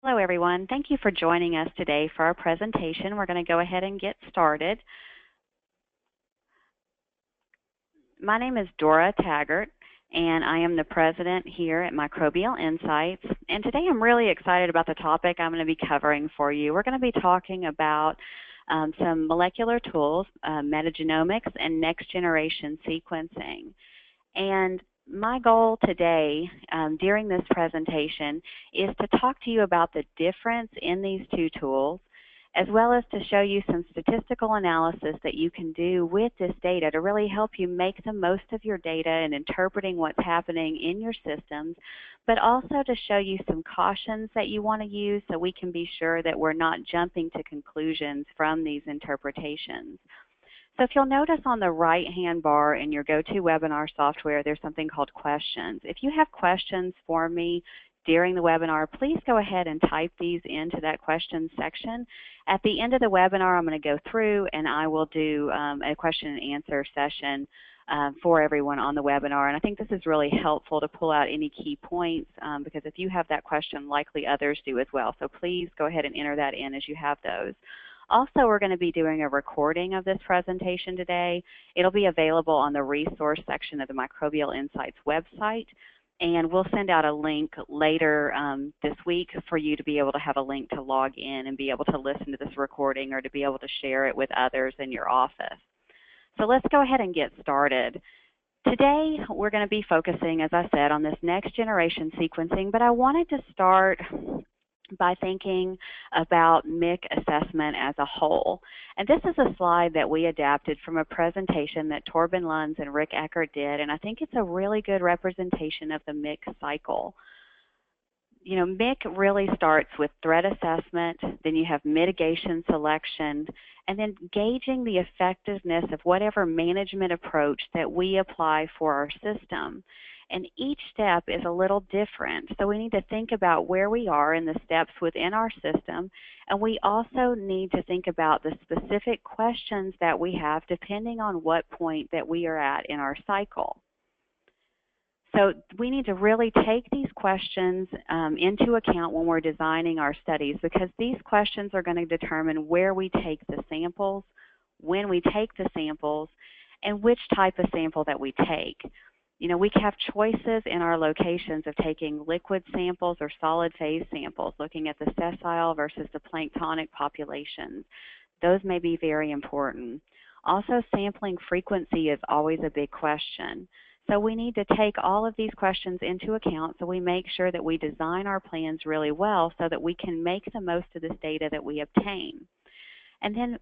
Hello, everyone. Thank you for joining us today for our presentation. We're going to go ahead and get started. My name is Dora Taggart, and I am the president here at Microbial Insights. And today I'm really excited about the topic I'm going to be covering for you. We're going to be talking about some molecular tools, metagenomics, and next-generation sequencing. And my goal today during this presentation is to talk to you about the difference in these two tools, as well as to show you some statistical analysis that you can do with this data to really help you make the most of your data and interpreting what's happening in your systems, but also to show you some cautions that you want to use so we can be sure that we're not jumping to conclusions from these interpretations. So if you'll notice on the right-hand bar in your GoToWebinar software, there's something called questions. If you have questions for me during the webinar, please go ahead and type these into that questions section. At the end of the webinar, I'm going to go through and I will do a question and answer session for everyone on the webinar. And I think this is really helpful to pull out any key points because if you have that question, likely others do as well. So please go ahead and enter that in as you have those. Also, we're going to be doing a recording of this presentation today. It'll be available on the resource section of the Microbial Insights website, and we'll send out a link later this week for you to be able to have a link to log in and be able to listen to this recording or to be able to share it with others in your office. So let's go ahead and get started. Today, we're going to be focusing, as I said, on this next generation sequencing, but I wanted to start by thinking about MIC assessment as a whole. And this is a slide that we adapted from a presentation that Torben Lunds and Rick Eckert did, and I think it's a really good representation of the MIC cycle. You know, MIC really starts with threat assessment, then you have mitigation selection, and then gauging the effectiveness of whatever management approach that we apply for our system. And each step is a little different, so we need to think about where we are in the steps within our system, and we also need to think about the specific questions that we have depending on what point that we are at in our cycle. So we need to really take these questions into account when we're designing our studies, because these questions are going to determine where we take the samples, when we take the samples, and which type of sample that we take. You know, we have choices in our locations of taking liquid samples or solid phase samples, looking at the sessile versus the planktonic populations. Those may be very important. Also, sampling frequency is always a big question. So we need to take all of these questions into account so we make sure that we design our plans really well so that we can make the most of this data that we obtain. And then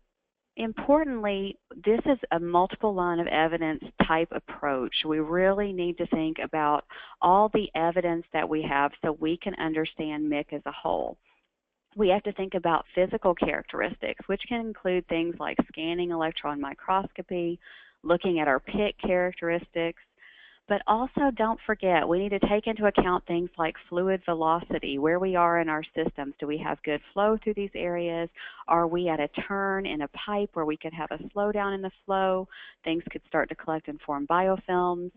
importantly, this is a multiple line of evidence type approach. We really need to think about all the evidence that we have so we can understand MIC as a whole. We have to think about physical characteristics, which can include things like scanning electron microscopy, looking at our PIC characteristics. But also don't forget, we need to take into account things like fluid velocity, where we are in our systems. Do we have good flow through these areas? Are we at a turn in a pipe where we could have a slowdown in the flow? Things could start to collect and form biofilms.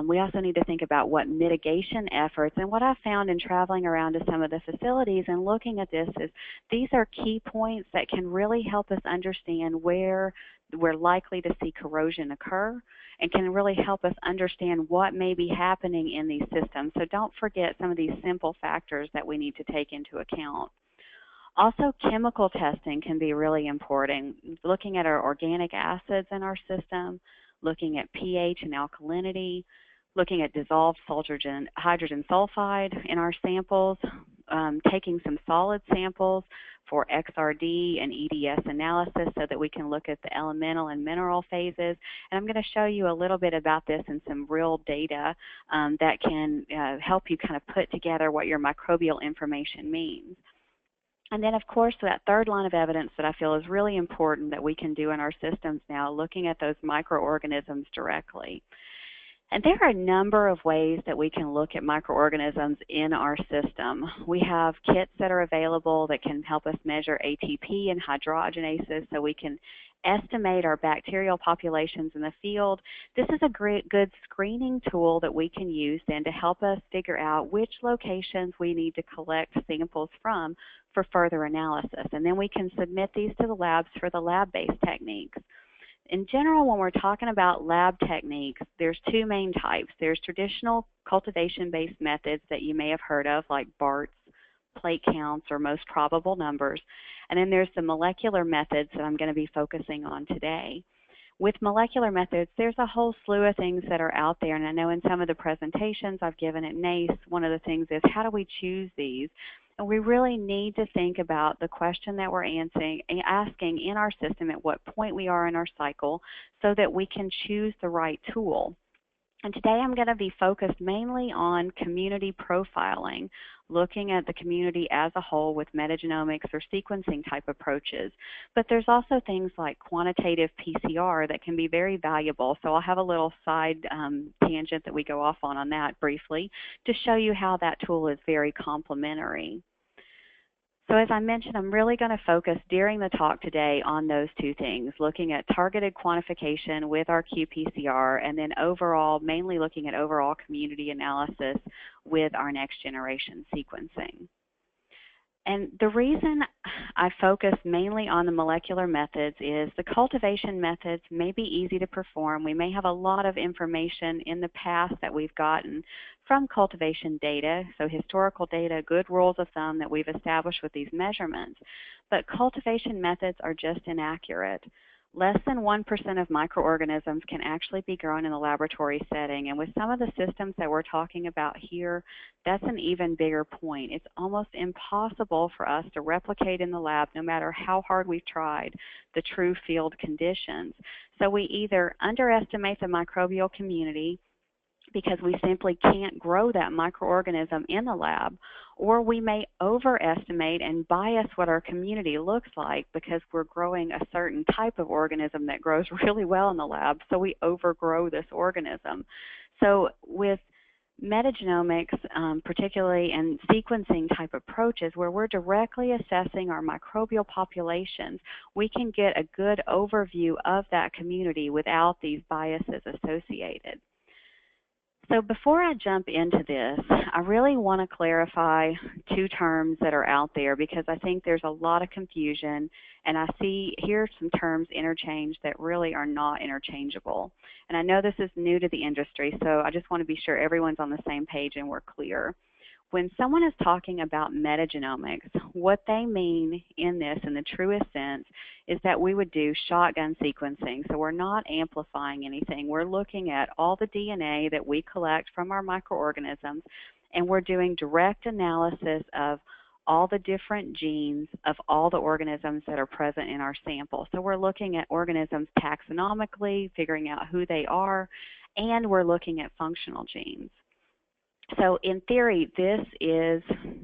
We also need to think about what mitigation efforts, and what I've found in traveling around to some of the facilities and looking at this is these are key points that can really help us understand where we're likely to see corrosion occur and can really help us understand what may be happening in these systems. So don't forget some of these simple factors that we need to take into account. Also, chemical testing can be really important. Looking at our organic acids in our system, looking at pH and alkalinity, looking at dissolved hydrogen sulfide in our samples, taking some solid samples for XRD and EDS analysis so that we can look at the elemental and mineral phases. And I'm going to show you a little bit about this and some real data that can help you kind of put together what your microbial information means. And then, of course, that third line of evidence that I feel is really important that we can do in our systems now, looking at those microorganisms directly. And there are a number of ways that we can look at microorganisms in our system. We have kits that are available that can help us measure ATP and hydrogenases so we can estimate our bacterial populations in the field, this is a good screening tool that we can use then to help us figure out which locations we need to collect samples from for further analysis. And then we can submit these to the labs for the lab-based techniques. In general, when we're talking about lab techniques, there's two main types. There's traditional cultivation-based methods that you may have heard of, like BARTs, plate counts, or most probable numbers. And then there's the molecular methods that I'm going to be focusing on today. With molecular methods, there's a whole slew of things that are out there, and I know in some of the presentations I've given at NACE, one of the things is how do we choose these? And we really need to think about the question that we're asking in our system at what point we are in our cycle so that we can choose the right tool. And today I'm going to be focused mainly on community profiling, looking at the community as a whole with metagenomics or sequencing type approaches. But there's also things like quantitative PCR that can be very valuable. So I'll have a little side tangent that we go off on that briefly to show you how that tool is very complementary. So as I mentioned, I'm really going to focus during the talk today on those two things, looking at targeted quantification with our qPCR, and then overall, mainly looking at overall community analysis with our next generation sequencing. And the reason I focus mainly on the molecular methods is the cultivation methods may be easy to perform. We may have a lot of information in the past that we've gotten from cultivation data, so historical data, good rules of thumb that we've established with these measurements. But cultivation methods are just inaccurate. Less than 1% of microorganisms can actually be grown in a laboratory setting, and with some of the systems that we're talking about here, that's an even bigger point. It's almost impossible for us to replicate in the lab, no matter how hard we've tried, the true field conditions. So we either underestimate the microbial community because we simply can't grow that microorganism in the lab, or we may overestimate and bias what our community looks like because we're growing a certain type of organism that grows really well in the lab, so we overgrow this organism. So with metagenomics, particularly and sequencing type approaches where we're directly assessing our microbial populations, we can get a good overview of that community without these biases associated. So before I jump into this, I really want to clarify two terms that are out there because I think there's a lot of confusion, and I see here some terms interchanged that really are not interchangeable. And I know this is new to the industry, so I just want to be sure everyone's on the same page and we're clear. When someone is talking about metagenomics, what they mean in this, in the truest sense, is that we would do shotgun sequencing. So we're not amplifying anything. We're looking at all the DNA that we collect from our microorganisms, and we're doing direct analysis of all the different genes of all the organisms that are present in our sample. So we're looking at organisms taxonomically, figuring out who they are, and we're looking at functional genes. So in theory, this is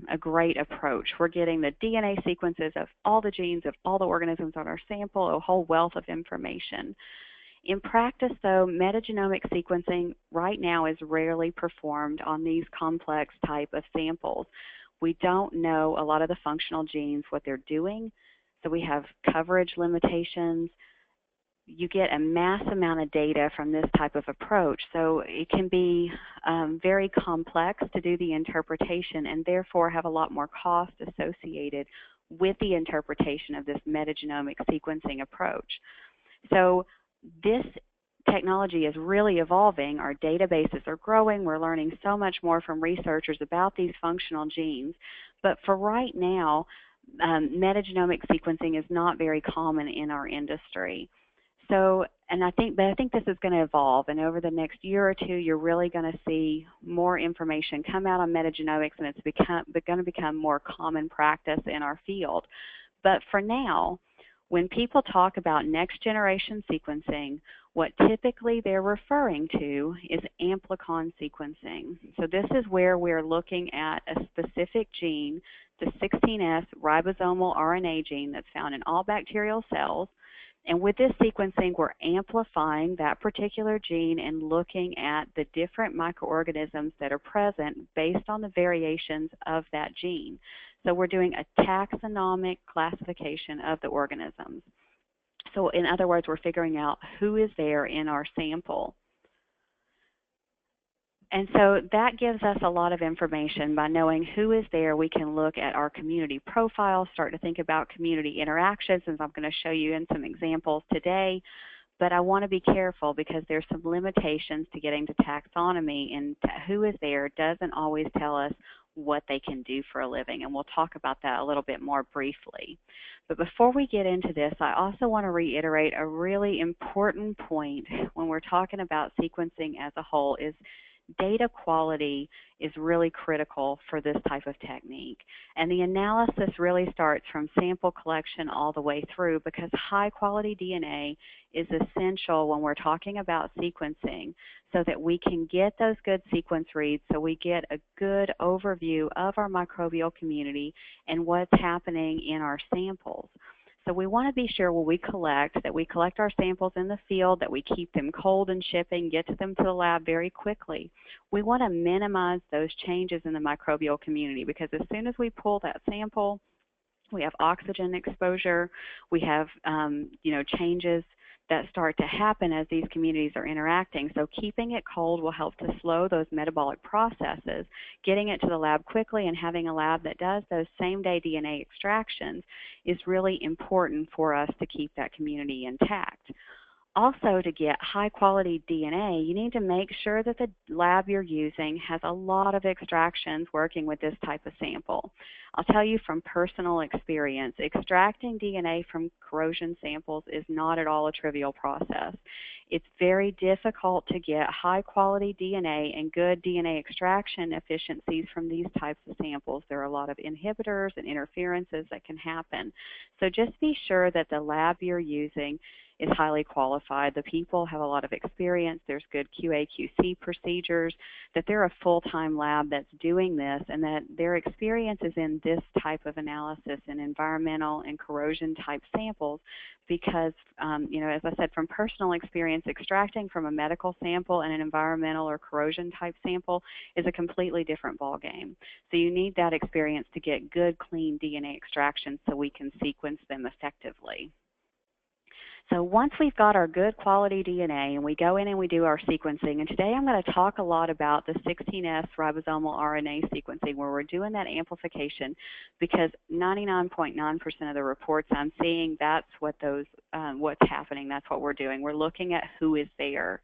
a great approach. We're getting the DNA sequences of all the genes of all the organisms on our sample, a whole wealth of information. In practice, though, metagenomic sequencing right now is rarely performed on these complex type of samples. We don't know a lot of the functional genes, what they're doing, so we have coverage limitations. You get a mass amount of data from this type of approach, so it can be very complex to do the interpretation and therefore have a lot more cost associated with the interpretation of this metagenomic sequencing approach. So this technology is really evolving. Our databases are growing. We're learning so much more from researchers about these functional genes, but for right now, metagenomic sequencing is not very common in our industry. So, I think this is going to evolve, and over the next year or two, you're really going to see more information come out on metagenomics, and it's going to become more common practice in our field. But for now, when people talk about next generation sequencing, what typically they're referring to is amplicon sequencing. So this is where we're looking at a specific gene, the 16S ribosomal RNA gene that's found in all bacterial cells. And with this sequencing, we're amplifying that particular gene and looking at the different microorganisms that are present based on the variations of that gene. So we're doing a taxonomic classification of the organisms. So in other words, we're figuring out who is there in our sample. And so that gives us a lot of information. By knowing who is there, we can look at our community profile, start to think about community interactions, as I'm going to show you in some examples today. But I want to be careful because there's some limitations to getting to taxonomy, and who is there doesn't always tell us what they can do for a living, and we'll talk about that a little bit more briefly. But before we get into this, I also want to reiterate a really important point when we're talking about sequencing as a whole is data quality is really critical for this type of technique. And the analysis really starts from sample collection all the way through, because high quality DNA is essential when we're talking about sequencing so that we can get those good sequence reads, so we get a good overview of our microbial community and what's happening in our samples. So we want to be sure when we collect that we collect our samples in the field, that we keep them cold and shipping, get to them to the lab very quickly. We want to minimize those changes in the microbial community, because as soon as we pull that sample, we have oxygen exposure, we have changes that start to happen as these communities are interacting. So keeping it cold will help to slow those metabolic processes. Getting it to the lab quickly and having a lab that does those same-day DNA extractions is really important for us to keep that community intact. Also, to get high-quality DNA, you need to make sure that the lab you're using has a lot of extractions working with this type of sample. I'll tell you from personal experience, extracting DNA from corrosion samples is not at all a trivial process. It's very difficult to get high-quality DNA and good DNA extraction efficiencies from these types of samples. There are a lot of inhibitors and interferences that can happen. So just be sure that the lab you're using is highly qualified. The people have a lot of experience. There's good QA/QC procedures, that they're a full-time lab that's doing this, and that their experience is in this type of analysis in environmental and corrosion type samples, because as I said, from personal experience, extracting from a medical sample and an environmental or corrosion type sample is a completely different ballgame. So you need that experience to get good, clean DNA extractions so we can sequence them effectively. So once we've got our good quality DNA and we go in and we do our sequencing, and today I'm going to talk a lot about the 16S ribosomal RNA sequencing, where we're doing that amplification, because 99.9% of the reports I'm seeing, that's what what's happening, that's what we're doing. We're looking at who is there.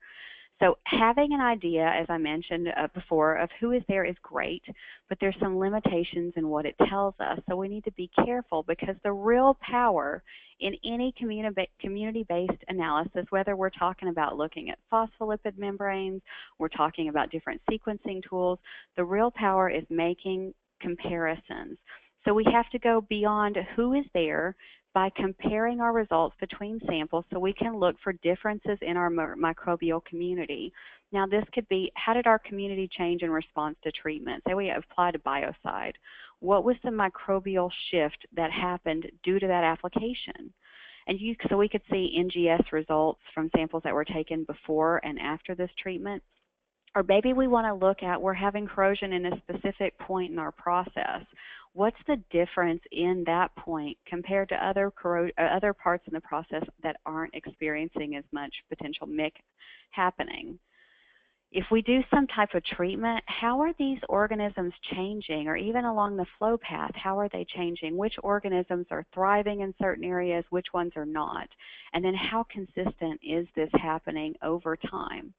So having an idea, as I mentioned before, of who is there is great, but there's some limitations in what it tells us. So we need to be careful, because the real power in any community-based analysis, whether we're talking about looking at phospholipid membranes, we're talking about different sequencing tools, the real power is making comparisons. So we have to go beyond who is there by comparing our results between samples so we can look for differences in our microbial community. Now this could be, how did our community change in response to treatment? Say we applied a biocide. What was the microbial shift that happened due to that application? And so we could see NGS results from samples that were taken before and after this treatment. Or maybe we want to look at, we're having corrosion in a specific point in our process. What's the difference in that point compared to other parts in the process that aren't experiencing as much potential MIC happening? If we do some type of treatment, how are these organisms changing? Or even along the flow path, how are they changing? Which organisms are thriving in certain areas, which ones are not? And then how consistent is this happening over time?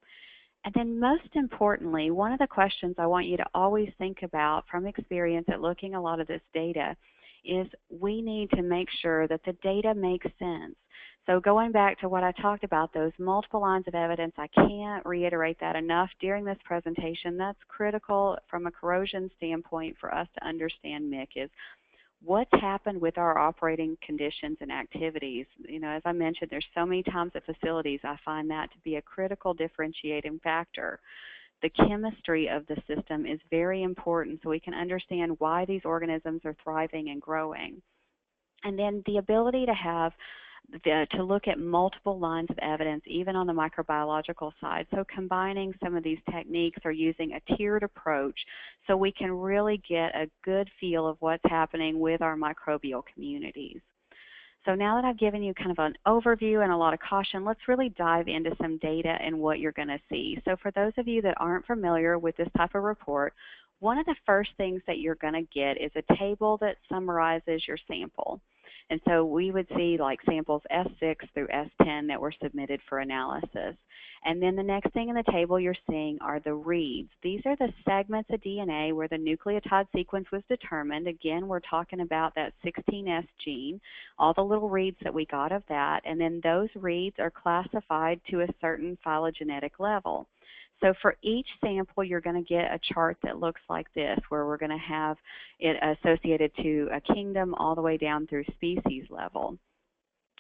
And then most importantly, one of the questions I want you to always think about from experience at looking a lot of this data is we need to make sure that the data makes sense. So going back to what I talked about, those multiple lines of evidence, I can't reiterate that enough during this presentation. That's critical from a corrosion standpoint for us to understand MIC is what's happened with our operating conditions and activities. As I mentioned, there's so many times at facilities I find that to be a critical differentiating factor. The chemistry of the system is very important so we can understand why these organisms are thriving and growing. And then the ability to have to look at multiple lines of evidence, even on the microbiological side. So combining some of these techniques or using a tiered approach so we can really get a good feel of what's happening with our microbial communities. So now that I've given you kind of an overview and a lot of caution, let's really dive into some data and what you're going to see. So for those of you that aren't familiar with this type of report, one of the first things that you're going to get is a table that summarizes your sample. And so we would see like samples S6 through S10 that were submitted for analysis. And then the next thing in the table you're seeing are the reads. These are the segments of DNA where the nucleotide sequence was determined. Again, we're talking about that 16S gene, all the little reads that we got of that, and then those reads are classified to a certain phylogenetic level. So for each sample, you're going to get a chart that looks like this, where we're going to have it associated to a kingdom all the way down through species level.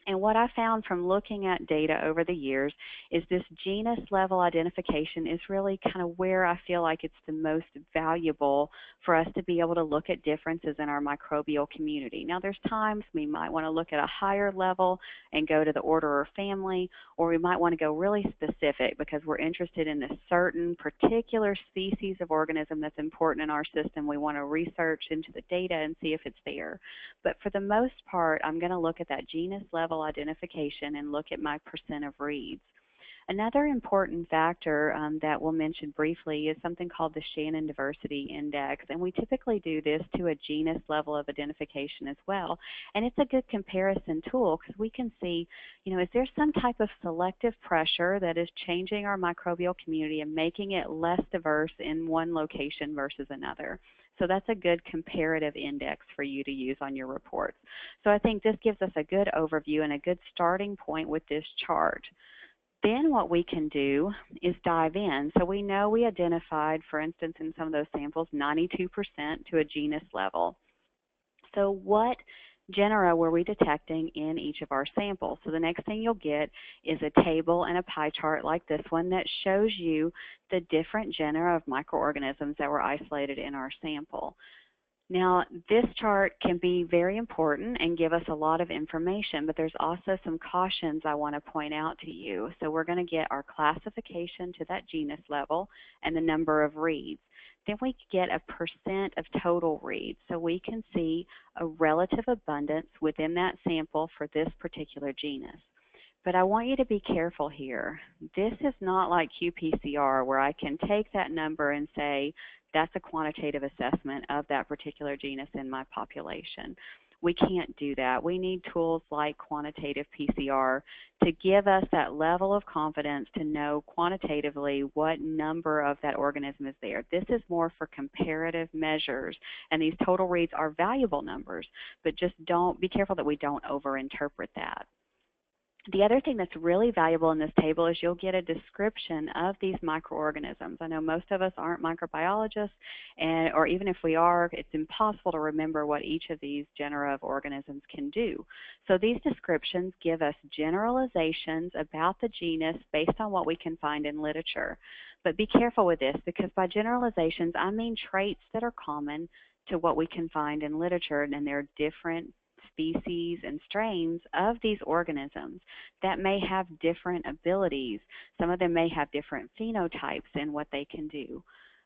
And what I found from looking at data over the years is this genus level identification is really kind of where I feel like it's the most valuable for us to be able to look at differences in our microbial community. Now there's times we might want to look at a higher level and go to the order or family, or we might want to go really specific because we're interested in a certain particular species of organism that's important in our system. We want to research into the data and see if it's there. But for the most part, I'm going to look at that genus level identification and look at my percent of reads. Another important factor that we'll mention briefly is something called the Shannon Diversity Index, and we typically do this to a genus level of identification as well. And it's a good comparison tool because we can see, is there some type of selective pressure that is changing our microbial community and making it less diverse in one location versus another? So that's a good comparative index for you to use on your reports. So I think this gives us a good overview and a good starting point with this chart. Then what we can do is dive in. So we know we identified, for instance, in some of those samples, 92% to a genus level. So what genera were we detecting in each of our samples? So the next thing you'll get is a table and a pie chart like this one that shows you the different genera of microorganisms that were isolated in our sample. Now, this chart can be very important and give us a lot of information, but there's also some cautions I want to point out to you. So we're going to get our classification to that genus level and the number of reads. Then we get a percent of total reads. So we can see a relative abundance within that sample for this particular genus. But I want you to be careful here. This is not like qPCR where I can take that number and say that's a quantitative assessment of that particular genus in my population. We can't do that. We need tools like quantitative PCR to give us that level of confidence to know quantitatively what number of that organism is there. This is more for comparative measures, and these total reads are valuable numbers, but just be careful that we don't overinterpret that. The other thing that's really valuable in this table is you'll get a description of these microorganisms. I know most of us aren't microbiologists, or even if we are, it's impossible to remember what each of these genera of organisms can do. So these descriptions give us generalizations about the genus based on what we can find in literature. But be careful with this, because by generalizations, I mean traits that are common to what we can find in literature, and they're different species and strains of these organisms that may have different abilities. Some of them may have different phenotypes in what they can do.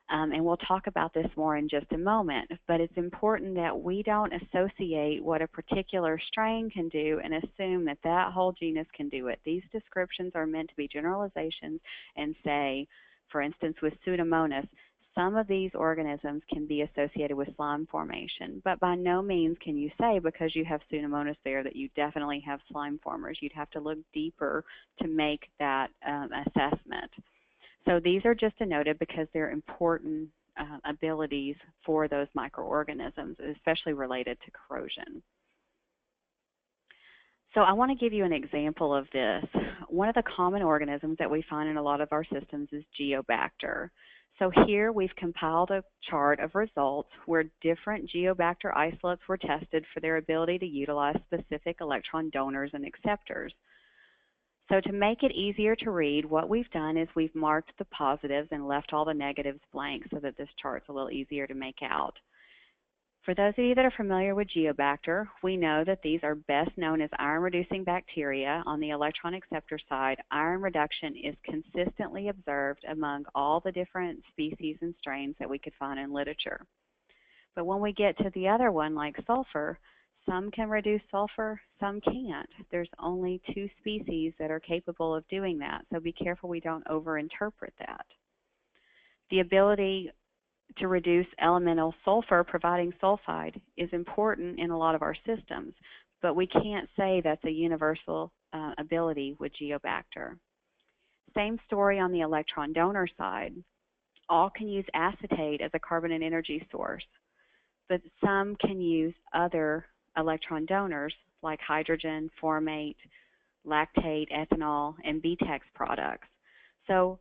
And we'll talk about this more in just a moment, but it's important that we don't associate what a particular strain can do and assume that that whole genus can do it. These descriptions are meant to be generalizations and say, for instance, with Pseudomonas, some of these organisms can be associated with slime formation, but by no means can you say because you have Pseudomonas there that you definitely have slime formers. You'd have to look deeper to make that assessment. So these are just denoted because they're important abilities for those microorganisms, especially related to corrosion. So I want to give you an example of this. One of the common organisms that we find in a lot of our systems is Geobacter. So here we've compiled a chart of results where different Geobacter isolates were tested for their ability to utilize specific electron donors and acceptors. So to make it easier to read, what we've done is we've marked the positives and left all the negatives blank so that this chart's a little easier to make out. For those of you that are familiar with Geobacter, we know that these are best known as iron-reducing bacteria. On the electron acceptor side, iron reduction is consistently observed among all the different species and strains that we could find in literature. But when we get to the other one, like sulfur Some can reduce sulfur, some can't. There's only 2 species that are capable of doing that, so be careful we don't overinterpret that. The ability to reduce elemental sulfur providing sulfide is important in a lot of our systems, but we can't say that's a universal ability with Geobacter. Same story on the electron donor side. All can use acetate as a carbon and energy source, but some can use other electron donors like hydrogen, formate, lactate, ethanol, and BTEX products. So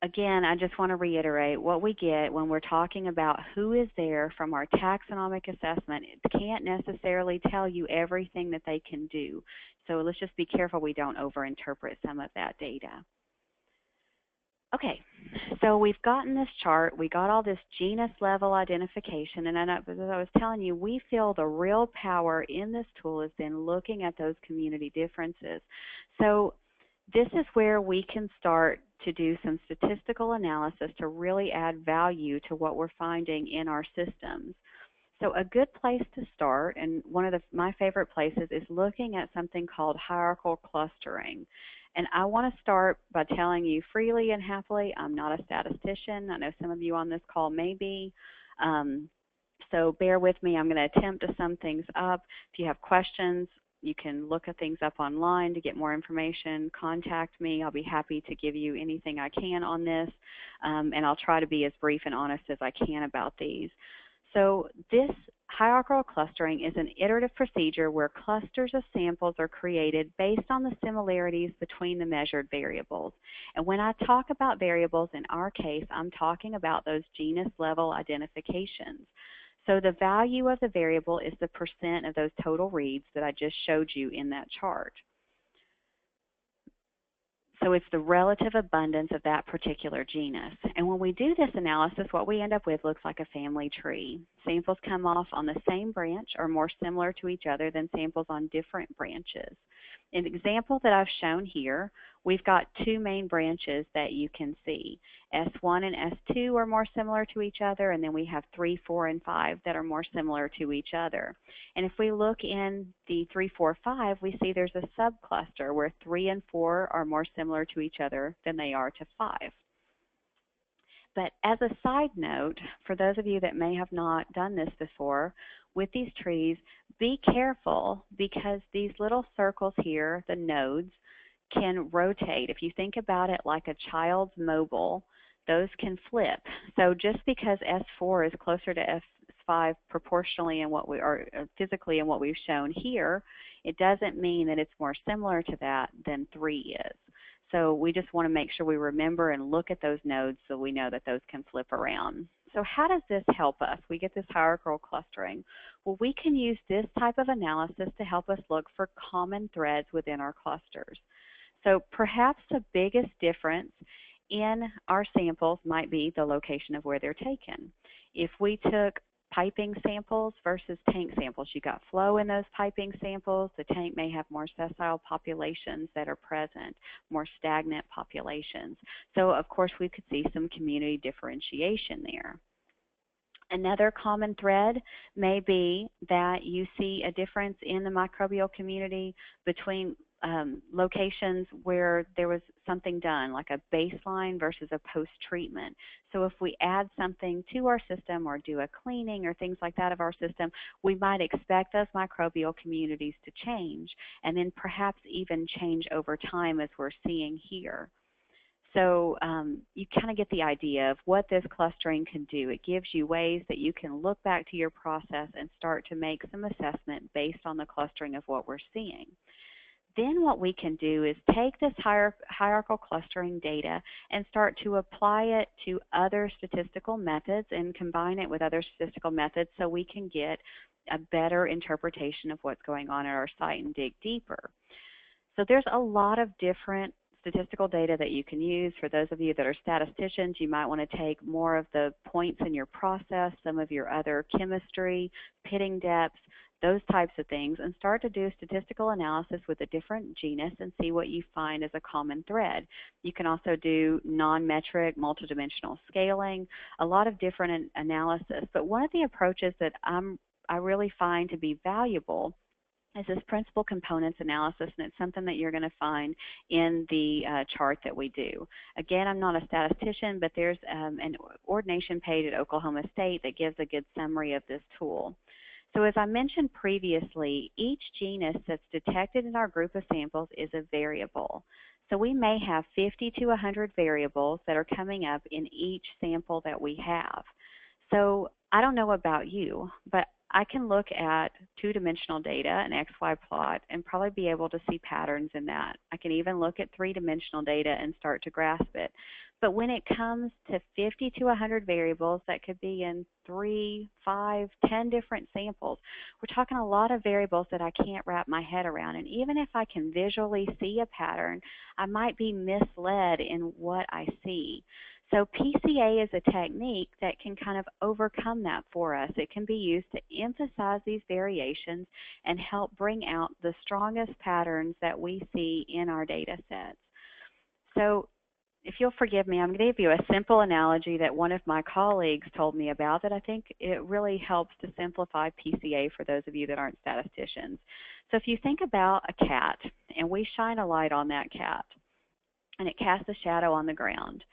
again, I just want to reiterate what we get when we're talking about who is there from our taxonomic assessment. It can't necessarily tell you everything that they can do. So let's just be careful we don't overinterpret some of that data. Okay, so we've gotten this chart, we got all this genus level identification, and as I was telling you, we feel the real power in this tool is then looking at those community differences. So this is where we can start to do some statistical analysis to really add value to what we're finding in our systems. So a good place to start, and one of my favorite places, is looking at something called hierarchical clustering. And I want to start by telling you freely and happily, I'm not a statistician. I know some of you on this call may be. So bear with me. I'm going to attempt to sum things up. If you have questions, you can look at things up online to get more information. Contact me. I'll be happy to give you anything I can on this. And I'll try to be as brief and honest as I can about these. So this hierarchical clustering is an iterative procedure where clusters of samples are created based on the similarities between the measured variables. And when I talk about variables in our case, I'm talking about those genus level identifications. So the value of the variable is the percent of those total reads that I just showed you in that chart. So it's the relative abundance of that particular genus. And when we do this analysis, what we end up with looks like a family tree. Samples come off on the same branch or more similar to each other than samples on different branches. In the example that I've shown here, we've got 2 main branches that you can see. S1 and S2 are more similar to each other, and then we have 3, 4, and 5 that are more similar to each other. And if we look in the 3, 4, 5, we see there's a subcluster where 3 and 4 are more similar to each other than they are to 5. But as a side note, for those of you that may have not done this before, with these trees, be careful because these little circles here, the nodes, can rotate. If you think about it like a child's mobile, those can flip. So just because S4 is closer to S5 proportionally in what we are physically in what we've shown here, it doesn't mean that it's more similar to that than 3 is. So we just want to make sure we remember and look at those nodes so we know that those can flip around. So how does this help us? We get this hierarchical clustering. Well, we can use this type of analysis to help us look for common threads within our clusters. So perhaps the biggest difference in our samples might be the location of where they're taken. If we took piping samples versus tank samples, you got flow in those piping samples. The tank may have more sessile populations that are present, more stagnant populations. So of course we could see some community differentiation there. Another common thread may be that you see a difference in the microbial community between locations where there was something done, like a baseline versus a post-treatment. So if we add something to our system or do a cleaning or things like that of our system, we might expect those microbial communities to change and then perhaps even change over time as we're seeing here. So you kind of get the idea of what this clustering can do. It gives you ways that you can look back to your process and start to make some assessment based on the clustering of what we're seeing. Then what we can do is take this hierarchical clustering data and start to apply it to other statistical methods and combine it with other statistical methods so we can get a better interpretation of what's going on at our site and dig deeper. So there's a lot of different statistical data that you can use. For those of you that are statisticians, you might want to take more of the points in your process, some of your other chemistry, pitting depths, those types of things, and start to do statistical analysis with a different genus and see what you find as a common thread. You can also do non-metric, multidimensional scaling, a lot of different analysis. But one of the approaches that I'm I really find to be valuable is this principal components analysis, and it's something that you're going to find in the chart that we do. Again, I'm not a statistician, but there's an ordination page at Oklahoma State that gives a good summary of this tool. So as I mentioned previously, each genus that's detected in our group of samples is a variable. So we may have 50 to 100 variables that are coming up in each sample that we have. So I don't know about you, but I can look at two-dimensional data, an XY plot, and probably be able to see patterns in that. I can even look at three-dimensional data and start to grasp it. But when it comes to 50 to 100 variables, that could be in 3, 5, 10 different samples. We're talking a lot of variables that I can't wrap my head around. And even if I can visually see a pattern, I might be misled in what I see. So PCA is a technique that can kind of overcome that for us. It can be used to emphasize these variations and help bring out the strongest patterns that we see in our data sets. So if you'll forgive me, I'm going to give you a simple analogy that one of my colleagues told me about that I think it really helps to simplify PCA for those of you that aren't statisticians. So if you think about a cat and we shine a light on that cat and it casts a shadow on the ground,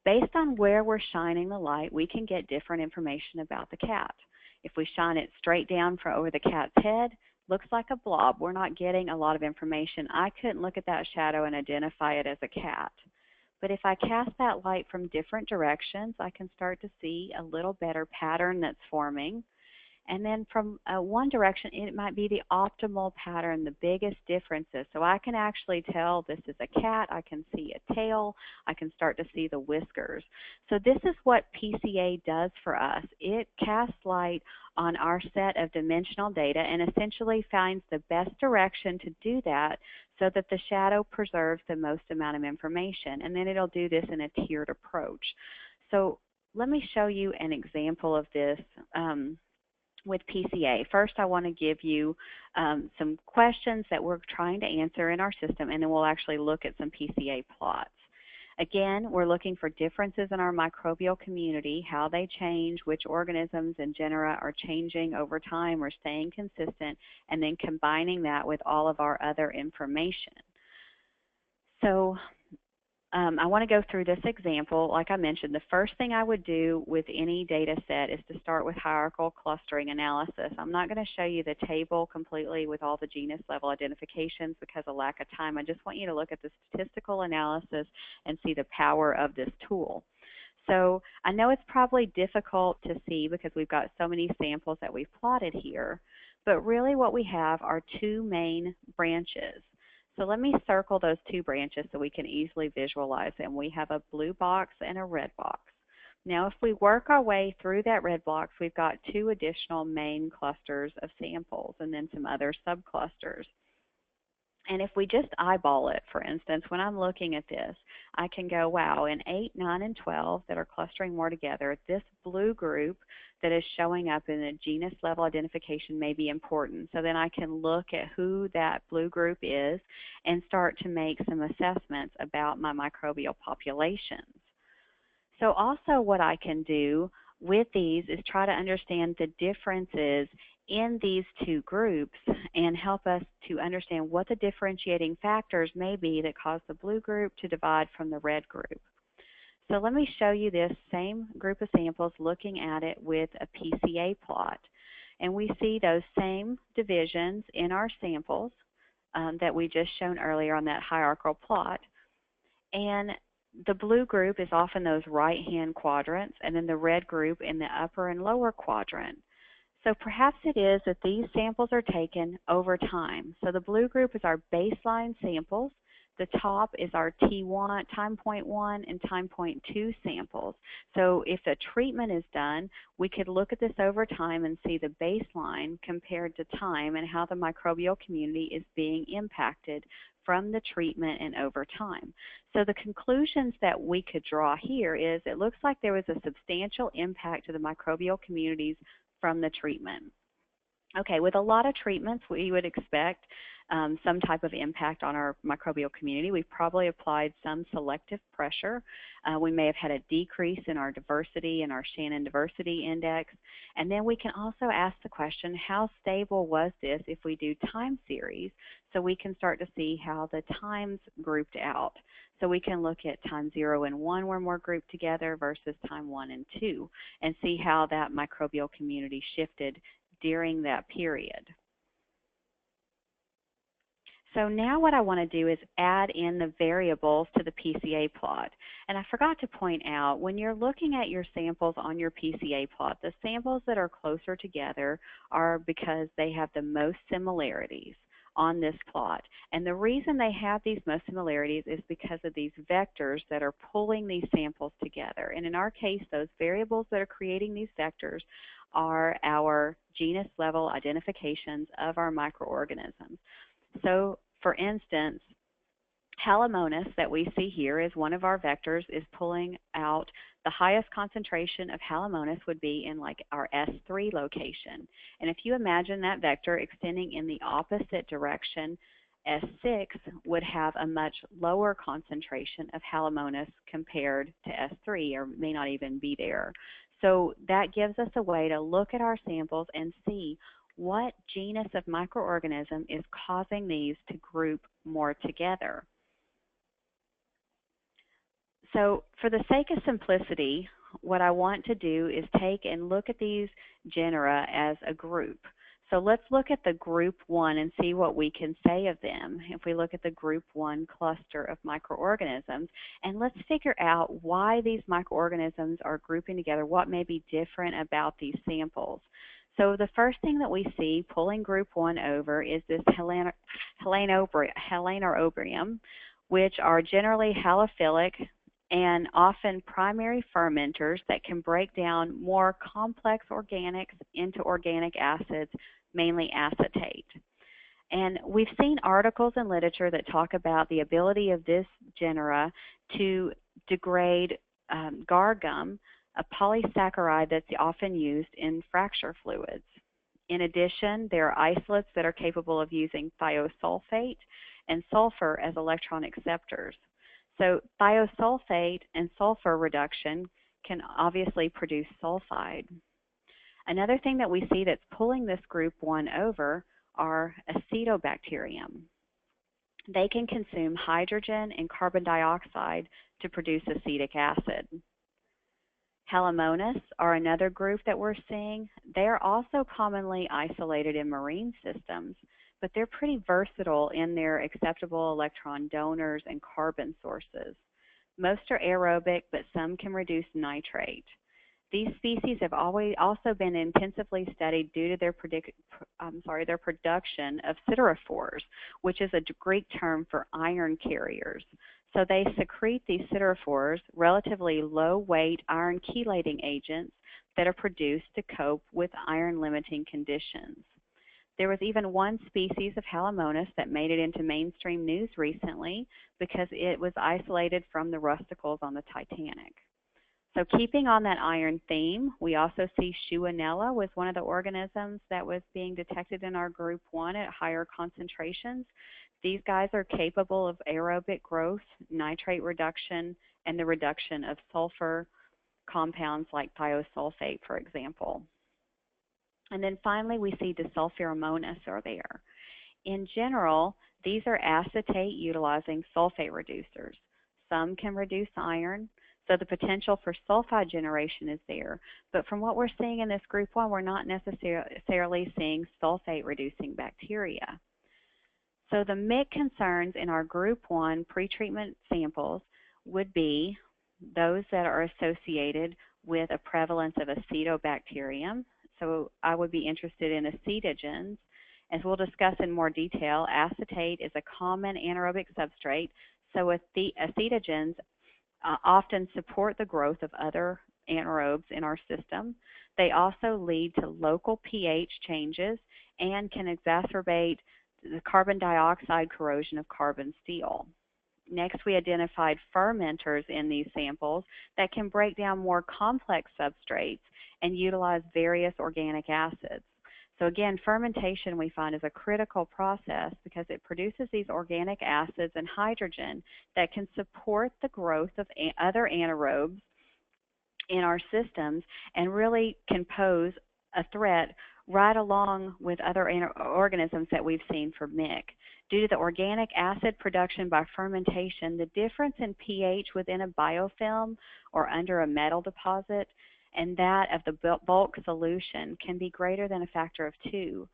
based on where we're shining the light, we can get different information about the cat. If we shine it straight down over the cat's head, looks like a blob. We're not getting a lot of information. I couldn't look at that shadow and identify it as a cat. But if I cast that light from different directions, I can start to see a little better pattern that's forming. And then from one direction, it might be the optimal pattern, the biggest differences. So I can actually tell this is a cat, I can see a tail, I can start to see the whiskers. So this is what PCA does for us. It casts light on our set of dimensional data and essentially finds the best direction to do that so that the shadow preserves the most amount of information. And then it'll do this in a tiered approach. So let me show you an example of this with PCA. First, I want to give you some questions that we're trying to answer in our system, and then we'll actually look at some PCA plots. Again, we're looking for differences in our microbial community, how they change, which organisms and genera are changing over time or staying consistent, and then combining that with all of our other information. So I want to go through this example. Like I mentioned, the first thing I would do with any data set is to start with hierarchical clustering analysis. I'm not going to show you the table completely with all the genus level identifications because of lack of time. I just want you to look at the statistical analysis and see the power of this tool. So I know it's probably difficult to see because we've got so many samples that we've plotted here, but really what we have are two main branches. So let me circle those two branches so we can easily visualize them. We have a blue box and a red box. Now if we work our way through that red box, we've got two additional main clusters of samples and then some other subclusters. And if we just eyeball it, for instance, when I'm looking at this, I can go, wow, in 8, 9, and 12 that are clustering more together, this blue group that is showing up in the genus level identification may be important. So then I can look at who that blue group is and start to make some assessments about my microbial populations. So also what I can do with these is try to understand the differences in these two groups and help us to understand what the differentiating factors may be that cause the blue group to divide from the red group. So let me show you this same group of samples looking at it with a PCA plot. And we see those same divisions in our samples that we just shown earlier on that hierarchical plot. And the blue group is often those right-hand quadrants, and then the red group in the upper and lower quadrant. So perhaps it is that these samples are taken over time. So the blue group is our baseline samples. The top is our T1, time point 1, and time point 2 samples. So if a treatment is done, we could look at this over time and see the baseline compared to time and how the microbial community is being impacted from the treatment and over time. So the conclusions that we could draw here is it looks like there was a substantial impact to the microbial communities from the treatment. Okay, with a lot of treatments, we would expect some type of impact on our microbial community. We've probably applied some selective pressure. We may have had a decrease in our diversity and our Shannon diversity index. And then we can also ask the question, how stable was this if we do time series? So we can start to see how the times grouped out. So we can look at time 0 and 1 were more grouped together versus time 1 and 2 and see how that microbial community shifted during that period. So now what I want to do is add in the variables to the PCA plot. And I forgot to point out, when you're looking at your samples on your PCA plot, the samples that are closer together are because they have the most similarities on this plot. And the reason they have these most similarities is because of these vectors that are pulling these samples together. And in our case, those variables that are creating these vectors are our genus level identifications of our microorganisms. So, for instance, Halomonas that we see here is one of our vectors, is pulling out the highest concentration of Halomonas would be in like our S3 location. And if you imagine that vector extending in the opposite direction, S6 would have a much lower concentration of Halomonas compared to S3, or may not even be there. So that gives us a way to look at our samples and see what genus of microorganism is causing these to group more together. So for the sake of simplicity, what I want to do is take and look at these genera as a group. So let's look at the group 1 and see what we can say of them. If we look at the group 1 cluster of microorganisms, and let's figure out why these microorganisms are grouping together, what may be different about these samples. So the first thing that we see pulling group 1 over is this Halaenobrium, which are generally halophilic and often primary fermenters that can break down more complex organics into organic acids, mainly acetate. And we've seen articles in literature that talk about the ability of this genera to degrade gar gum, a polysaccharide that's often used in fracture fluids. In addition, there are isolates that are capable of using thiosulfate and sulfur as electron acceptors. So thiosulfate and sulfur reduction can obviously produce sulfide. Another thing that we see that's pulling this group 1 over are acetobacterium. They can consume hydrogen and carbon dioxide to produce acetic acid. Halomonas are another group that we're seeing. They are also commonly isolated in marine systems, but they're pretty versatile in their acceptable electron donors and carbon sources. Most are aerobic, but some can reduce nitrate. These species have also been intensively studied due to their production of siderophores, which is a Greek term for iron carriers. So they secrete these siderophores, relatively low-weight iron chelating agents that are produced to cope with iron-limiting conditions. There was even one species of Halomonas that made it into mainstream news recently because it was isolated from the rusticles on the Titanic. So keeping on that iron theme, we also see Shewanella was one of the organisms that was being detected in our group 1 at higher concentrations. These guys are capable of aerobic growth, nitrate reduction, and the reduction of sulfur compounds like thiosulfate, for example. And then finally, we see Desulfuromonas are there. In general, these are acetate utilizing sulfate reducers. Some can reduce iron, so the potential for sulfide generation is there. But from what we're seeing in this group 1, we're not necessarily seeing sulfate reducing bacteria. So the MIC concerns in our group 1 pretreatment samples would be those that are associated with a prevalence of acetobacterium. So I would be interested in acetogens. As we'll discuss in more detail, acetate is a common anaerobic substrate, so acetogens often support the growth of other anaerobes in our system. They also lead to local pH changes and can exacerbate the carbon dioxide corrosion of carbon steel. Next, we identified fermenters in these samples that can break down more complex substrates and utilize various organic acids. So again, fermentation we find is a critical process because it produces these organic acids and hydrogen that can support the growth of other anaerobes in our systems and really can pose a threat right along with other organisms that we've seen for MIC. Due to the organic acid production by fermentation, the difference in pH within a biofilm or under a metal deposit and that of the bulk solution can be greater than a factor of 2.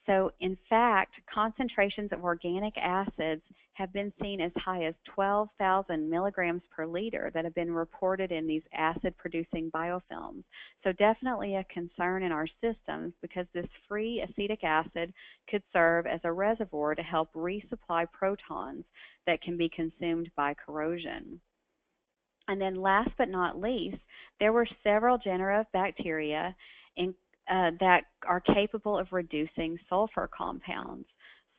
So in fact, concentrations of organic acids have been seen as high as 12,000 milligrams per liter that have been reported in these acid-producing biofilms. So definitely a concern in our systems because this free acetic acid could serve as a reservoir to help resupply protons that can be consumed by corrosion. And then last but not least, there were several genera of bacteria that are capable of reducing sulfur compounds.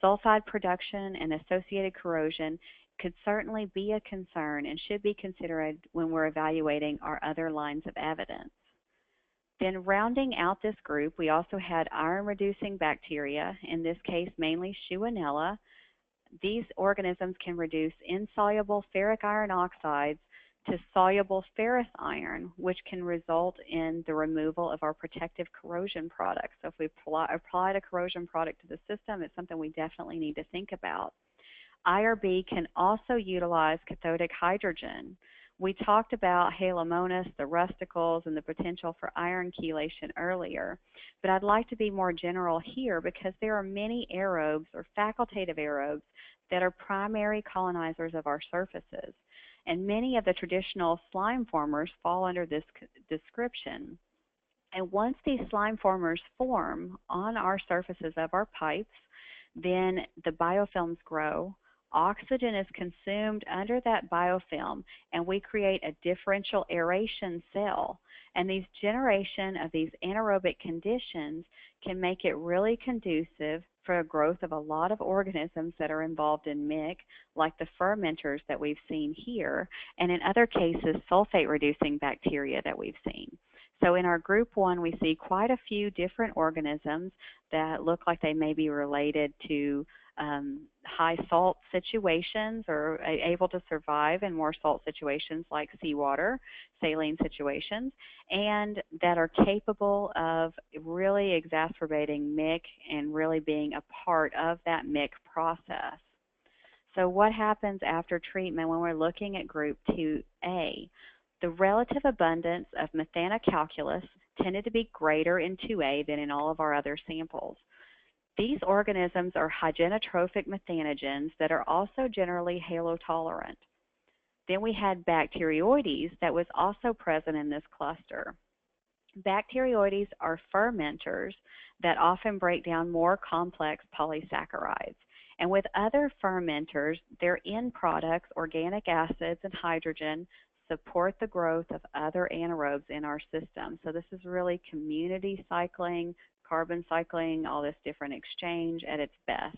Sulfide production and associated corrosion could certainly be a concern and should be considered when we're evaluating our other lines of evidence. Then rounding out this group, we also had iron-reducing bacteria, in this case mainly Shewanella. These organisms can reduce insoluble ferric iron oxides to soluble ferrous iron, which can result in the removal of our protective corrosion products. So if we applied a corrosion product to the system, it's something we definitely need to think about. IRB can also utilize cathodic hydrogen. We talked about Halomonas, the rusticles, and the potential for iron chelation earlier, but I'd like to be more general here because there are many aerobes or facultative aerobes that are primary colonizers of our surfaces. And many of the traditional slime formers fall under this description. And once these slime formers form on our surfaces of our pipes, then the biofilms grow. Oxygen is consumed under that biofilm, and we create a differential aeration cell. And these generation of these anaerobic conditions can make it really conducive for the growth of a lot of organisms that are involved in MIC, like the fermenters that we've seen here, and in other cases, sulfate-reducing bacteria that we've seen. So in our group 1, we see quite a few different organisms that look like they may be related to high salt situations or able to survive in more salt situations like seawater, saline situations, and that are capable of really exacerbating MIC and really being a part of that MIC process. So what happens after treatment when we're looking at group 2A? The relative abundance of methanocalculus tended to be greater in 2A than in all of our other samples. These organisms are hygienotrophic methanogens that are also generally halotolerant. Then we had Bacteroides that was also present in this cluster. Bacteroides are fermenters that often break down more complex polysaccharides. And with other fermenters, their end products, organic acids and hydrogen, support the growth of other anaerobes in our system. So this is really community cycling, carbon cycling, all this different exchange at its best.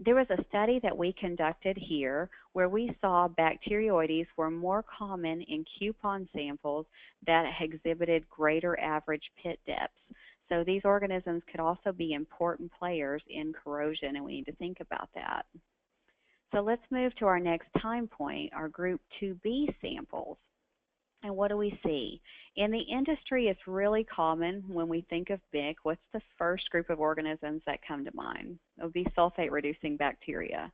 There was a study that we conducted here where we saw Bacteroides were more common in coupon samples that exhibited greater average pit depths. So these organisms could also be important players in corrosion, and we need to think about that. So let's move to our next time point, our group 2B samples. And what do we see? In the industry, it's really common when we think of MIC, what's the first group of organisms that come to mind? It would be sulfate-reducing bacteria.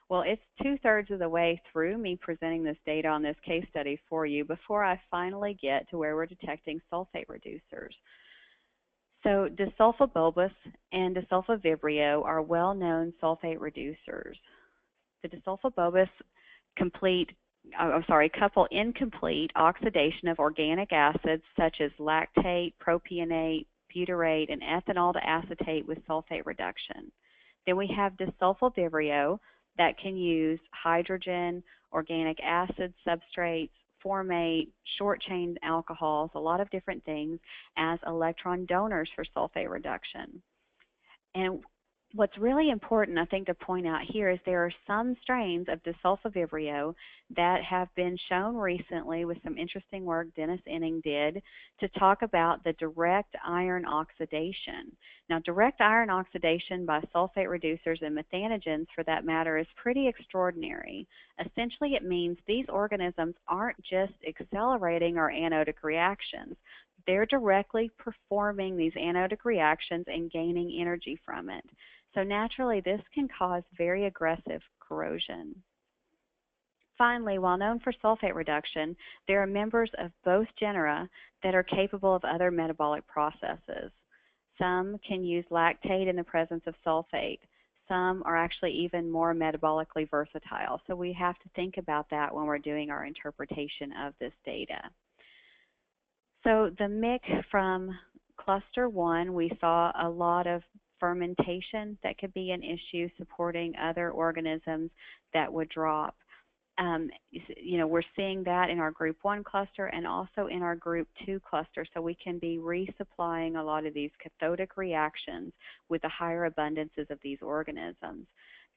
Well, it's 2/3 of the way through me presenting this data on this case study for you before I finally get to where we're detecting sulfate reducers. So disulfobulbus and disulfovibrio are well-known sulfate reducers. The disulfobulbus couple incomplete oxidation of organic acids such as lactate, propionate, butyrate, and ethanol to acetate with sulfate reduction. Then we have disulfovibrio that can use hydrogen, organic acid substrates, formate, short-chain alcohols, a lot of different things as electron donors for sulfate reduction. And What's really important, I think, to point out here is there are some strains of disulfide Vibrio that have been shown recently with some interesting work Dennis Enning did to talk about the direct iron oxidation. Now, direct iron oxidation by sulfate reducers and methanogens, for that matter, is pretty extraordinary. Essentially, it means these organisms aren't just accelerating our anodic reactions. They're directly performing these anodic reactions and gaining energy from it. So naturally, this can cause very aggressive corrosion. Finally, while known for sulfate reduction, there are members of both genera that are capable of other metabolic processes. Some can use lactate in the presence of sulfate. Some are actually even more metabolically versatile. So we have to think about that when we're doing our interpretation of this data. So the MIC from cluster 1, we saw a lot of fermentation that could be an issue supporting other organisms that would drop. We're seeing that in our group 1 cluster and also in our group 2 cluster, so we can be resupplying a lot of these cathodic reactions with the higher abundances of these organisms.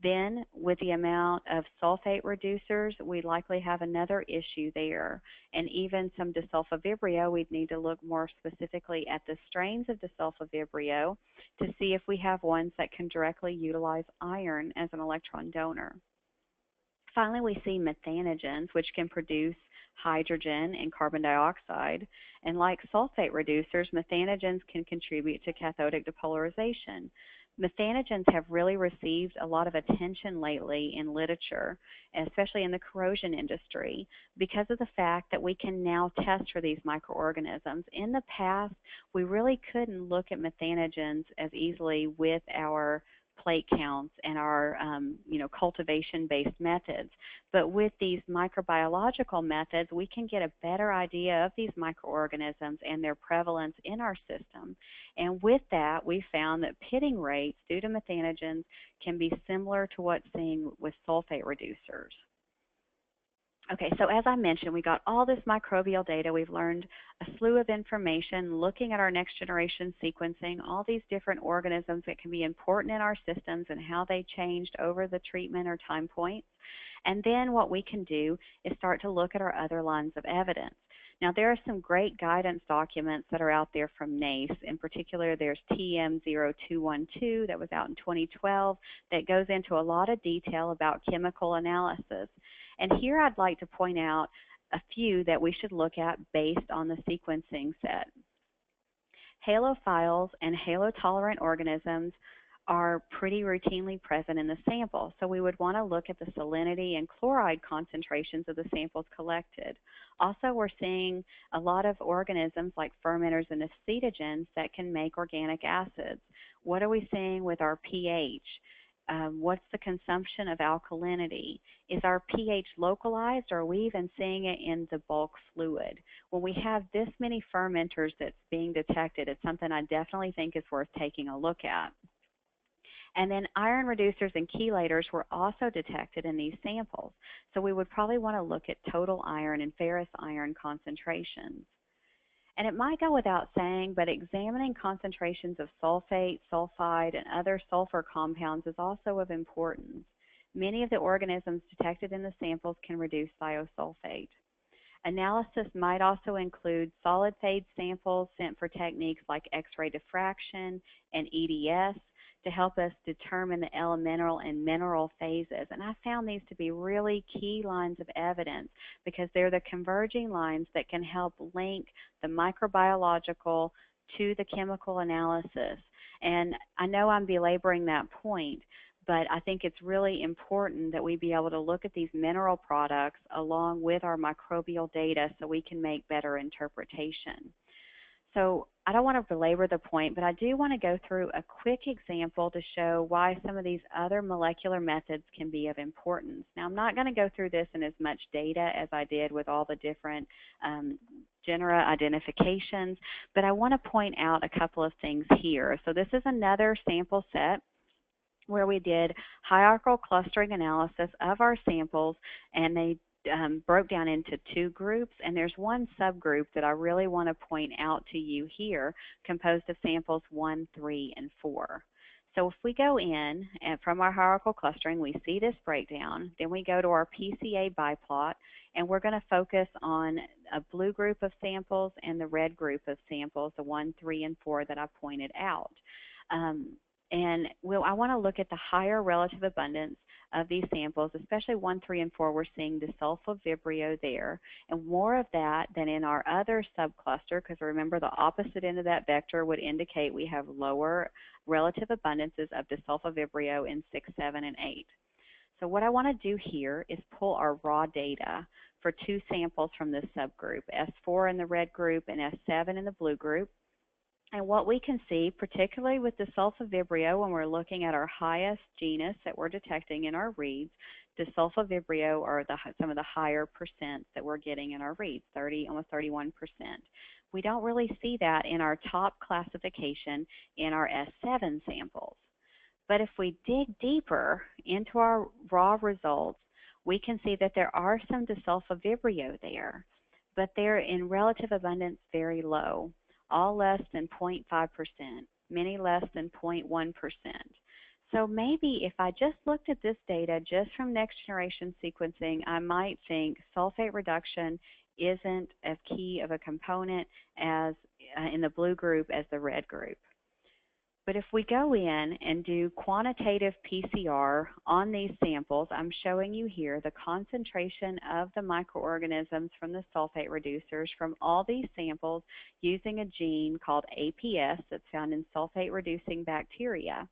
Then, with the amount of sulfate reducers, we likely have another issue there. And even some disulfide Vibrio, we'd need to look more specifically at the strains of disulfide Vibrio to see if we have ones that can directly utilize iron as an electron donor. Finally, we see methanogens, which can produce hydrogen and carbon dioxide. And like sulfate reducers, methanogens can contribute to cathodic depolarization. Methanogens have really received a lot of attention lately in literature, especially in the corrosion industry, because of the fact that we can now test for these microorganisms. In the past, we really couldn't look at methanogens as easily with our plate counts and our cultivation-based methods. But with these microbiological methods, we can get a better idea of these microorganisms and their prevalence in our system. And with that, we found that pitting rates due to methanogens can be similar to what's seen with sulfate reducers. Okay, so as I mentioned, we got all this microbial data. We've learned a slew of information looking at our next generation sequencing, all these different organisms that can be important in our systems and how they changed over the treatment or time points. And then what we can do is start to look at our other lines of evidence. Now, there are some great guidance documents that are out there from NACE. In particular, there's TM0212 that was out in 2012 that goes into a lot of detail about chemical analysis. And here I'd like to point out a few that we should look at based on the sequencing set. Halophiles and halotolerant organisms are pretty routinely present in the sample, so we would want to look at the salinity and chloride concentrations of the samples collected. Also, we're seeing a lot of organisms like fermenters and acetogens that can make organic acids. What are we seeing with our pH? What's the consumption of alkalinity? Is our pH localized, or are we even seeing it in the bulk fluid? When we have this many fermenters that's being detected, it's something I definitely think is worth taking a look at. And then iron reducers and chelators were also detected in these samples. So we would probably want to look at total iron and ferrous iron concentrations. And it might go without saying, but examining concentrations of sulfate, sulfide, and other sulfur compounds is also of importance. Many of the organisms detected in the samples can reduce thiosulfate. Analysis might also include solid phase samples sent for techniques like X-ray diffraction and EDS to help us determine the elemental and mineral phases. And I found these to be really key lines of evidence because they're the converging lines that can help link the microbiological to the chemical analysis. And I know I'm belaboring that point, but I think it's really important that we be able to look at these mineral products along with our microbial data so we can make better interpretation. So I don't want to belabor the point, but I do want to go through a quick example to show why some of these other molecular methods can be of importance. Now, I'm not going to go through this in as much data as I did with all the different genera identifications, but I want to point out a couple of things here. So this is another sample set where we did hierarchical clustering analysis of our samples, and they broke down into two groups, and there's one subgroup that I really want to point out to you here, composed of samples 1, 3, and 4. So if we go in and from our hierarchical clustering, we see this breakdown. Then we go to our PCA biplot, and we're going to focus on a blue group of samples and the red group of samples, the 1, 3, and 4 that I pointed out. I want to look at the higher relative abundance of these samples, especially 1, 3, and 4. We're seeing the sulfa vibrio there, and more of that than in our other subcluster, because remember the opposite end of that vector would indicate we have lower relative abundances of the sulfa vibrio in 6, 7, and 8. So what I want to do here is pull our raw data for 2 samples from this subgroup, S4 in the red group and S7 in the blue group. And what we can see, particularly with the sulfa vibrio, when we're looking at our highest genus that we're detecting in our reads, the sulfa vibrio are some of the higher percents that we're getting in our reads, almost 31%. We don't really see that in our top classification in our S7 samples. But if we dig deeper into our raw results, we can see that there are some disulfa vibrio there, but they're in relative abundance very low, all less than 0.5%, many less than 0.1%. So maybe if I just looked at this data just from next generation sequencing, I might think sulfate reduction isn't as key of a component as in the blue group as the red group. But if we go in and do quantitative PCR on these samples, I'm showing you here the concentration of the microorganisms from the sulfate reducers from all these samples using a gene called APS that's found in sulfate-reducing bacteria.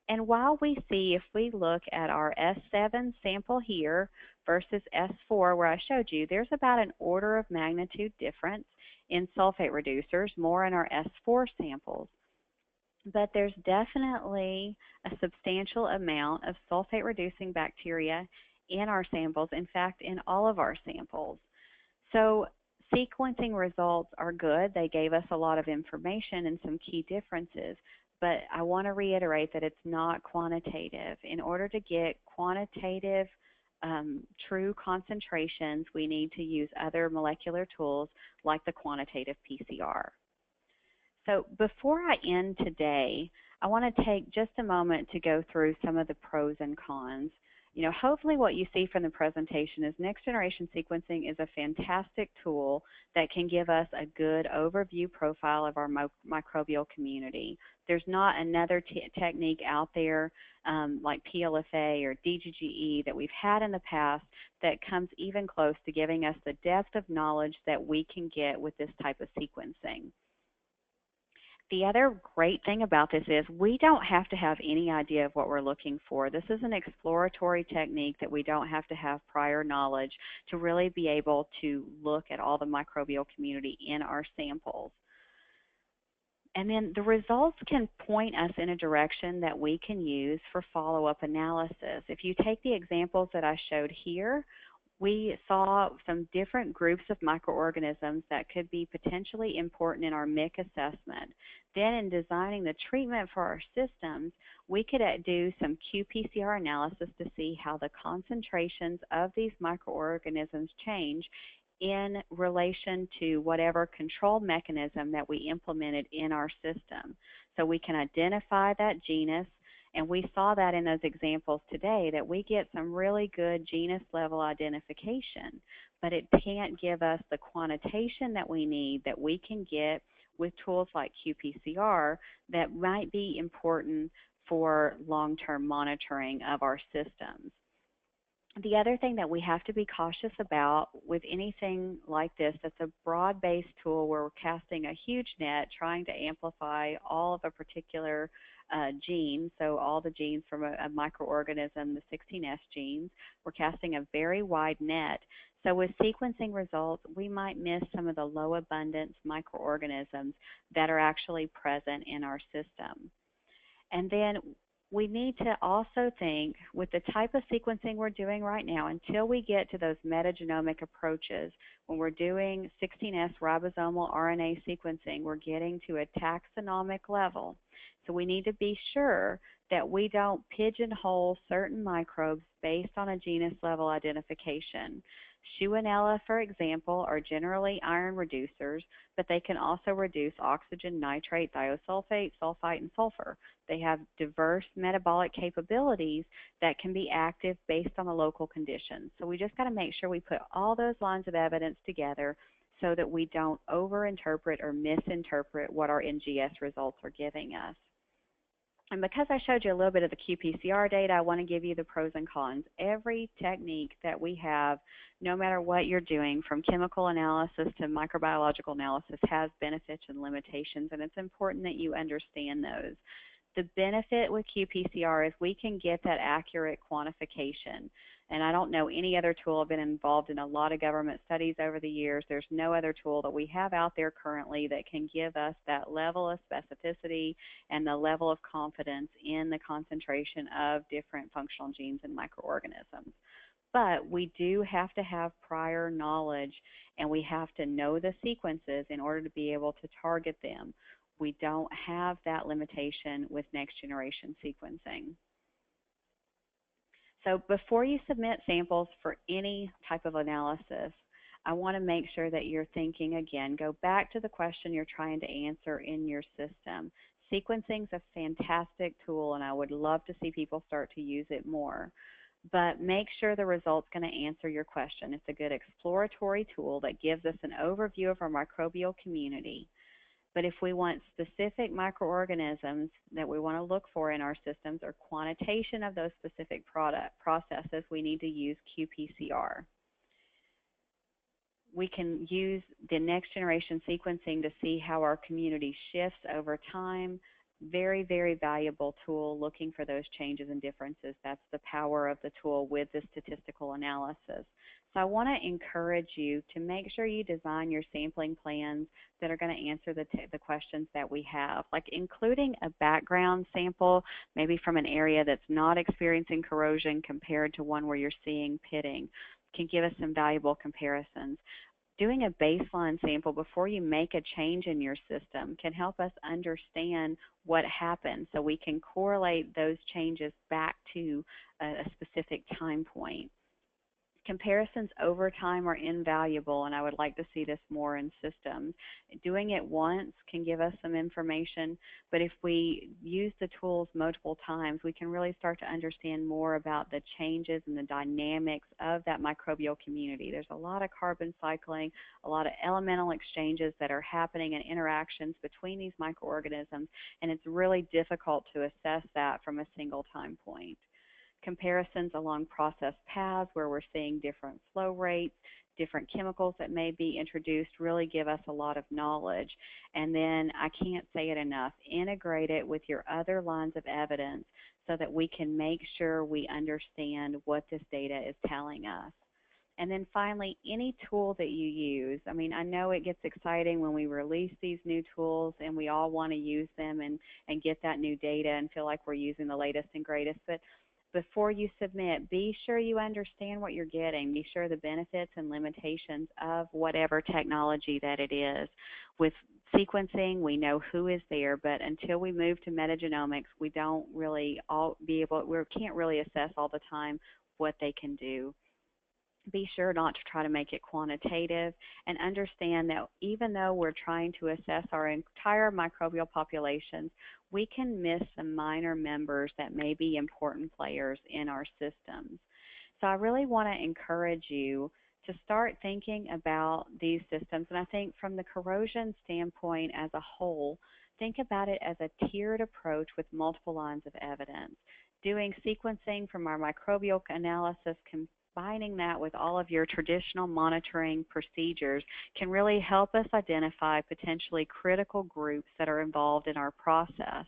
And while we see, if we look at our S7 sample here versus S4 where I showed you, there's about an order of magnitude difference in sulfate reducers, more in our S4 samples. But there's definitely a substantial amount of sulfate-reducing bacteria in our samples, in fact, in all of our samples. So sequencing results are good. They gave us a lot of information and some key differences, but I want to reiterate that it's not quantitative. In order to get quantitative true concentrations, we need to use other molecular tools like the quantitative PCR. So before I end today, I want to take just a moment to go through some of the pros and cons. You know, hopefully what you see from the presentation is next generation sequencing is a fantastic tool that can give us a good overview profile of our microbial community. There's not another technique out there like PLFA or DGGE that we've had in the past that comes even close to giving us the depth of knowledge that we can get with this type of sequencing. The other great thing about this is we don't have to have any idea of what we're looking for. This is an exploratory technique that we don't have to have prior knowledge to really be able to look at all the microbial community in our samples. And then the results can point us in a direction that we can use for follow-up analysis. If you take the examples that I showed here, we saw some different groups of microorganisms that could be potentially important in our MIC assessment. Then in designing the treatment for our systems, we could do some qPCR analysis to see how the concentrations of these microorganisms change in relation to whatever control mechanism that we implemented in our system. So we can identify that genus. And we saw that in those examples today, that we get some really good genus level identification, but it can't give us the quantitation that we need that we can get with tools like qPCR that might be important for long-term monitoring of our systems. The other thing that we have to be cautious about with anything like this, that's a broad-based tool where we're casting a huge net trying to amplify all of a particular gene, so all the genes from a microorganism, the 16S genes, we're casting a very wide net. So with sequencing results, we might miss some of the low abundance microorganisms that are actually present in our system. And then we need to also think with the type of sequencing we're doing right now, until we get to those metagenomic approaches, when we're doing 16S ribosomal RNA sequencing, we're getting to a taxonomic level. So we need to be sure that we don't pigeonhole certain microbes based on a genus level identification. Shewanella, for example, are generally iron reducers, but they can also reduce oxygen, nitrate, thiosulfate, sulfite, and sulfur. They have diverse metabolic capabilities that can be active based on the local conditions. So we just got to make sure we put all those lines of evidence together so that we don't overinterpret or misinterpret what our NGS results are giving us. And because I showed you a little bit of the qPCR data, I want to give you the pros and cons. Every technique that we have, no matter what you're doing, from chemical analysis to microbiological analysis, has benefits and limitations, and it's important that you understand those. The benefit with qPCR is we can get that accurate quantification. And I don't know any other tool. I've been involved in a lot of government studies over the years. There's no other tool that we have out there currently that can give us that level of specificity and the level of confidence in the concentration of different functional genes and microorganisms. But we do have to have prior knowledge, and we have to know the sequences in order to be able to target them. We don't have that limitation with next generation sequencing. So before you submit samples for any type of analysis, I want to make sure that you're thinking again, go back to the question you're trying to answer in your system. Sequencing is a fantastic tool, and I would love to see people start to use it more. But make sure the result's going to answer your question. It's a good exploratory tool that gives us an overview of our microbial community. But if we want specific microorganisms that we want to look for in our systems or quantitation of those specific processes, we need to use qPCR. We can use the next generation sequencing to see how our community shifts over time. Very, very valuable tool looking for those changes and differences. That's the power of the tool with the statistical analysis. So I want to encourage you to make sure you design your sampling plans that are going to answer the questions that we have, like including a background sample, maybe from an area that's not experiencing corrosion compared to one where you're seeing pitting, can give us some valuable comparisons. Doing a baseline sample before you make a change in your system can help us understand what happened so we can correlate those changes back to a specific time point. Comparisons over time are invaluable, and I would like to see this more in systems. Doing it once can give us some information, but if we use the tools multiple times, we can really start to understand more about the changes and the dynamics of that microbial community. There's a lot of carbon cycling, a lot of elemental exchanges that are happening and interactions between these microorganisms, and it's really difficult to assess that from a single time point. Comparisons along process paths where we're seeing different flow rates, different chemicals that may be introduced really give us a lot of knowledge. And then, I can't say it enough, integrate it with your other lines of evidence so that we can make sure we understand what this data is telling us. And then finally, any tool that you use. I mean, I know it gets exciting when we release these new tools and we all want to use them and get that new data and feel like we're using the latest and greatest, but before you submit, be sure you understand what you're getting. Be sure the benefits and limitations of whatever technology that it is. With sequencing, we know who is there, but until we move to metagenomics, we don't really we can't really assess all the time what they can do. Be sure not to try to make it quantitative, and understand that even though we're trying to assess our entire microbial populations, we can miss some minor members that may be important players in our systems. So I really want to encourage you to start thinking about these systems, and I think from the corrosion standpoint as a whole, think about it as a tiered approach with multiple lines of evidence. Doing sequencing from our microbial analysis, combining that with all of your traditional monitoring procedures can really help us identify potentially critical groups that are involved in our process.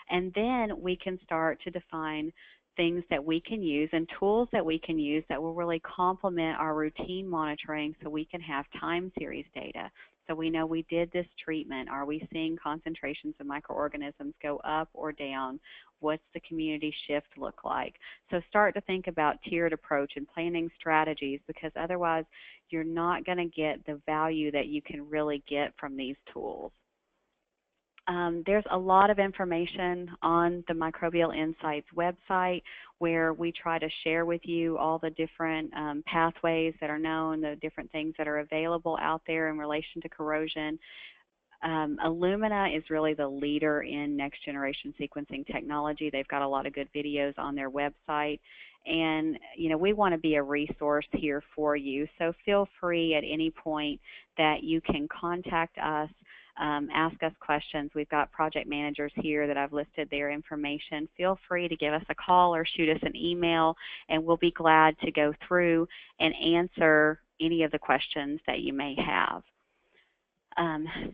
And then we can start to define things that we can use and tools that we can use that will really complement our routine monitoring so we can have time series data. So we know we did this treatment. Are we seeing concentrations of microorganisms go up or down? What's the community shift look like? So start to think about tiered approach and planning strategies, because otherwise you're not going to get the value that you can really get from these tools. There's a lot of information on the Microbial Insights website where we try to share with you all the different pathways that are known, the different things that are available out there in relation to corrosion. Illumina is really the leader in next generation sequencing technology. They've got a lot of good videos on their website. And, we want to be a resource here for you. So feel free at any point that you can contact us, ask us questions. We've got project managers here that I've listed their information. Feel free to give us a call or shoot us an email, and we'll be glad to go through and answer any of the questions that you may have.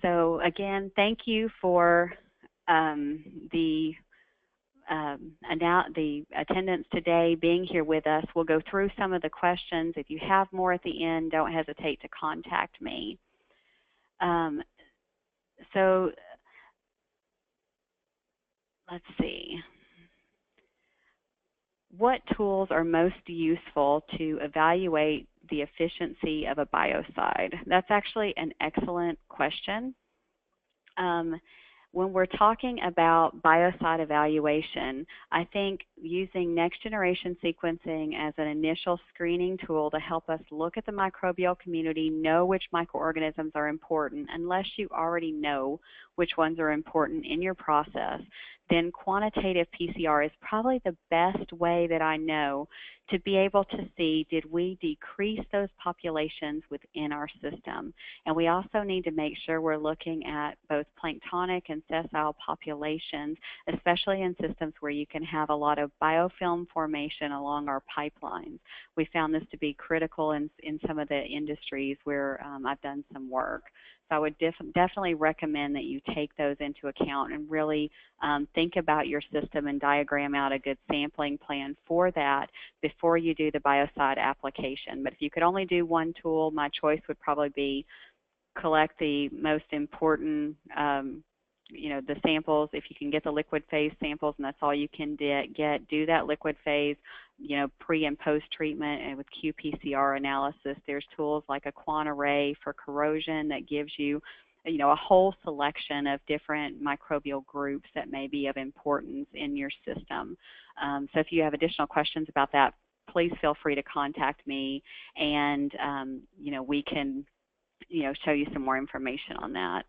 So again, thank you for the attendance today, being here with us. We'll go through some of the questions. If you have more at the end, don't hesitate to contact me. So let's see. What tools are most useful to evaluate the efficiency of a biocide? That's actually an excellent question. When we're talking about biocide evaluation, I think using next generation sequencing as an initial screening tool to help us look at the microbial community, know which microorganisms are important, unless you already know which ones are important in your process, then quantitative PCR is probably the best way that I know to be able to see, did we decrease those populations within our system? And we also need to make sure we're looking at both planktonic and sessile populations, especially in systems where you can have a lot of biofilm formation along our pipelines. We found this to be critical in some of the industries where I've done some work. So I would definitely recommend that you take those into account and really think about your system and diagram out a good sampling plan for that before you do the biocide application. But if you could only do one tool, my choice would probably be collect the most important the samples. If you can get the liquid phase samples and that's all you can get, do that liquid phase, pre and post treatment, and with qPCR analysis. There's tools like a QuantArray for corrosion that gives you, a whole selection of different microbial groups that may be of importance in your system. So if you have additional questions about that, please feel free to contact me, and we can show you some more information on that.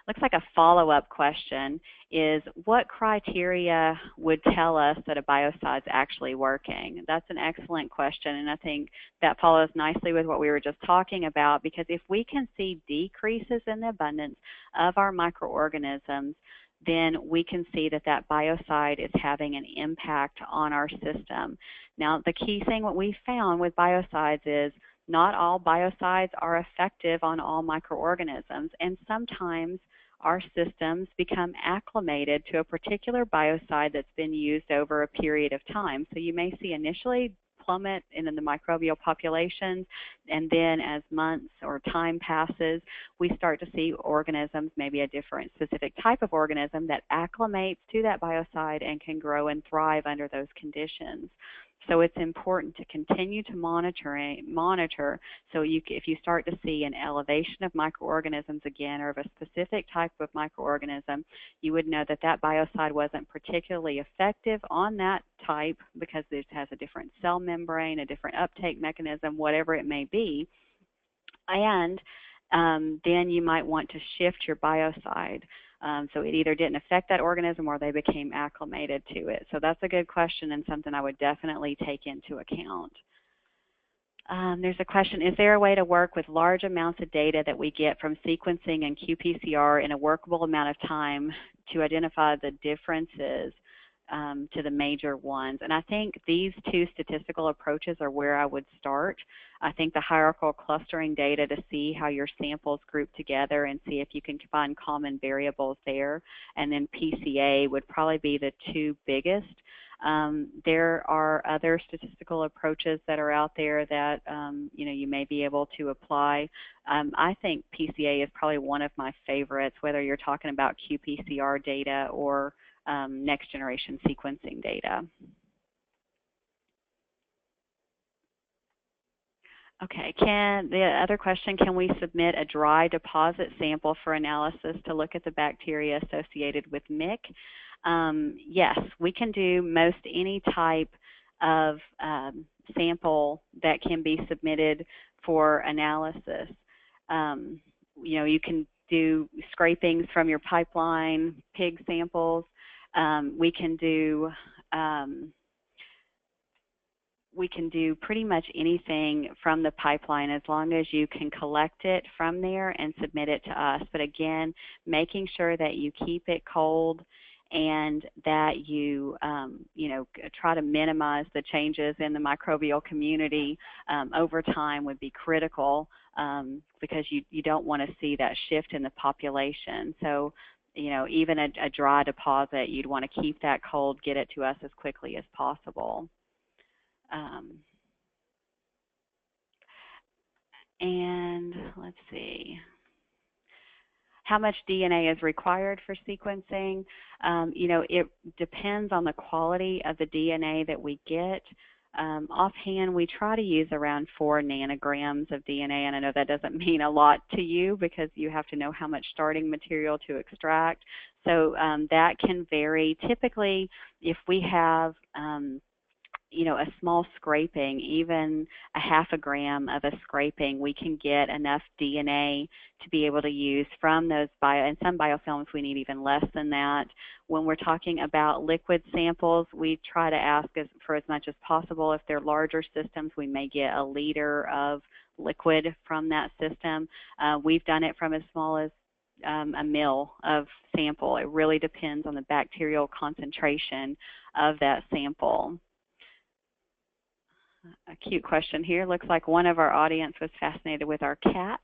Looks like a follow-up question is, what criteria would tell us that a biocide's actually working? That's an excellent question, and I think that follows nicely with what we were just talking about, because if we can see decreases in the abundance of our microorganisms, then we can see that that biocide is having an impact on our system. Now, the key thing what we found with biocides is not all biocides are effective on all microorganisms, and sometimes our systems become acclimated to a particular biocide that's been used over a period of time. So you may see initially plummet in the microbial populations, and then as months or time passes, we start to see organisms, maybe a different specific type of organism that acclimates to that biocide and can grow and thrive under those conditions. So it's important to continue to monitor. So if you start to see an elevation of microorganisms again, or of a specific type of microorganism, you would know that that biocide wasn't particularly effective on that type because it has a different cell membrane, a different uptake mechanism, whatever it may be. And then you might want to shift your biocide. So it either didn't affect that organism or they became acclimated to it. So that's a good question and something I would definitely take into account. There's a question, is there a way to work with large amounts of data that we get from sequencing and qPCR in a workable amount of time to identify the differences to the major ones? And I think these two statistical approaches are where I would start. I think the hierarchical clustering data to see how your samples group together and see if you can find common variables there, and then PCA would probably be the two biggest. There are other statistical approaches that are out there that you may be able to apply. I think PCA is probably one of my favorites, whether you're talking about qPCR data or next generation sequencing data. Okay, the other question, can we submit a dry deposit sample for analysis to look at the bacteria associated with MIC? Yes, we can do most any type of sample that can be submitted for analysis. You can do scrapings from your pipeline, pig samples. We can do pretty much anything from the pipeline as long as you can collect it from there and submit it to us. But again, making sure that you keep it cold and that you try to minimize the changes in the microbial community over time would be critical, because you don't want to see that shift in the population. So, even a dry deposit, you'd want to keep that cold, get it to us as quickly as possible. And let's see. How much DNA is required for sequencing? It depends on the quality of the DNA that we get. Offhand, we try to use around 4 nanograms of DNA, and I know that doesn't mean a lot to you because you have to know how much starting material to extract. So that can vary. Typically, if we have a small scraping, even a half a gram of a scraping, we can get enough DNA to be able to use from those and some biofilms we need even less than that. When we're talking about liquid samples, we try to ask for as much as possible. If they're larger systems, we may get a liter of liquid from that system. We've done it from as small as a mil of sample. It really depends on the bacterial concentration of that sample. A cute question here. Looks like one of our audience was fascinated with our cat.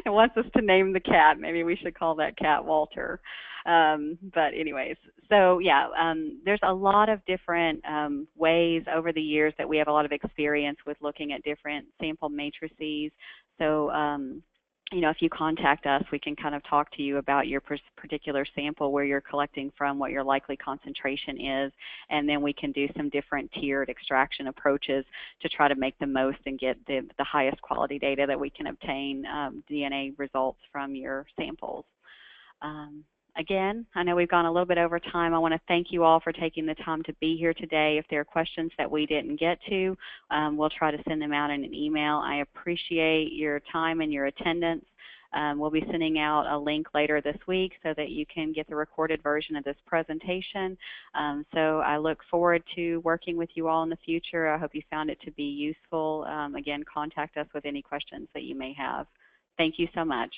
It wants us to name the cat. Maybe we should call that cat Walter. But anyways, so yeah, there's a lot of different ways over the years that we have a lot of experience with looking at different sample matrices. So if you contact us, we can kind of talk to you about your particular sample, where you're collecting from, what your likely concentration is, and then we can do some different tiered extraction approaches to try to make the most and get the highest quality data that we can obtain DNA results from your samples. Again, I know we've gone a little bit over time. I want to thank you all for taking the time to be here today. If there are questions that we didn't get to, we'll try to send them out in an email. I appreciate your time and your attendance. We'll be sending out a link later this week so that you can get the recorded version of this presentation. So I look forward to working with you all in the future. I hope you found it to be useful. Again, contact us with any questions that you may have. Thank you so much.